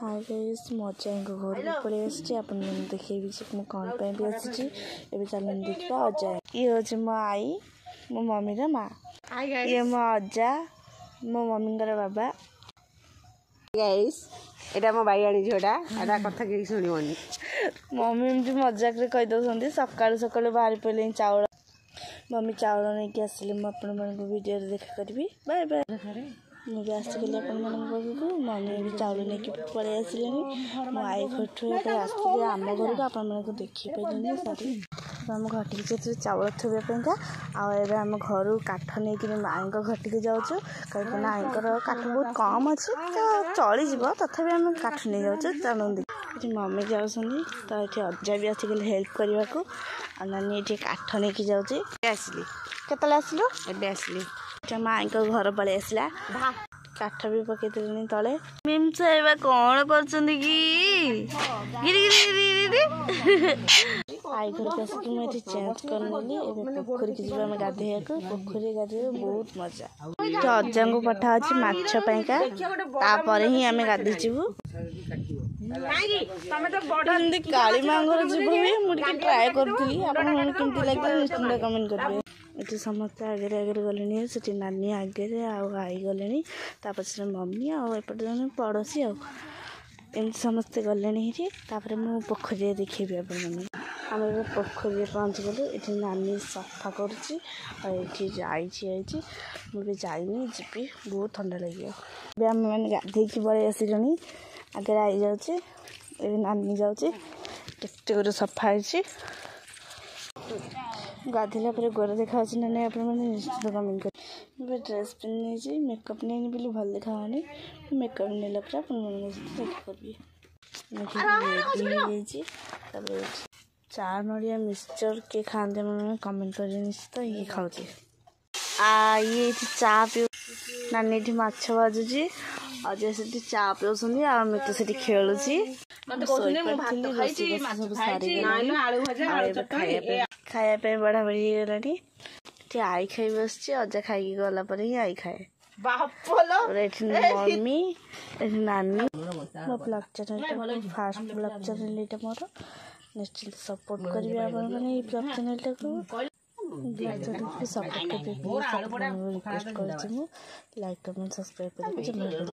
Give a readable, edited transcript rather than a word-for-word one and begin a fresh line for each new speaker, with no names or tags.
hi guys मजा घर पड़े आपन देखे मु कौन भी आसी चलन देखा अजा ये हूँ मो आई मो मम्मी माँ ये मो अजा मो मम्मी बाबा
गाइस एटा मो भाई झीटा एटा कथा के शुणवनी
मम्मी एमती मजाक कही दौरान सकालू सकालू बाहरी पड़े चाउल मम्मी चाउल नहीं आसिले मुझे वीडियो देखा करी बाय बाय मुझे आसिकली पाखक मम्मी भी चाउल नहीं पलि आसिले मो आई घर आसती आम घर को आपण देखिपारे सरी आम घटी से चाउल थोपाइंका आम घर काठ नहीं माई घटी जाऊँ कहीं आईकर काठ बहुत कम अच्छे तो चलीज तथा आम काठ नहीं जाऊँ चलते मम्मी जाऊँ तो ये अजा भी आसिकली हेल्प करने को नानी ये काठ नहीं जाऊँगी
आसली
केतले आसलु
एबे आसली
माई घर पलि आसला काठ भी पकईदेनी तले मिम साहेब कौन कर आई घर के आसिक मुझे चेंज करनी पोखरी की जी गाधे पोखरी गाधे बहुत मजा अजा को पठा अच्छी माछपाइका ही आम गाधे जीवु काली माँ घर जीव मुझे ट्राए करी आपमती लगे निश्चिंत कमेंट करेंगे ये समस्त आगे आगे गले से नानी आगे आई गले पछे मम्मी आएपटे जन पड़ोसी आमती समस्ते गले मुझे पोखरी देखेबी आपने आम ए पोखरी पहुँची गलु ये नानी सफा करुँची आई मुझे जाइनी जी बहुत ठंडा लगे आम मैंने गाधे पलि आसिल आगे आई जाऊँ नानी जाऊँ केते सफा है गाधेला गोर देखा ना नहीं आप निश्चित कमेंट कर ड्रेस पिन्नी मेकअप नहीं बोली भल देखानी मेकअप नेला देखी करी चार नड़िया मिक्सचर किए खाते मैंने कमेंट कर निश्चित ये खाऊँ ये चा पी नानी माछ बाजुची अजय से चा पिउछन्ती आ मैं तो से खेलुची खाया बड़ा बड़ी गलानी आई खाई बस अजा खाई गला ही आई खाए मम्मी नानी मो blog channel fast blog channel ये मोर निश्चित सपोर्ट करेंगे आपने ब्लॉग चैनल टाक सपोर्ट कर रिक्वेस्ट कर लाइक कमेंट सब्सक्राइब कर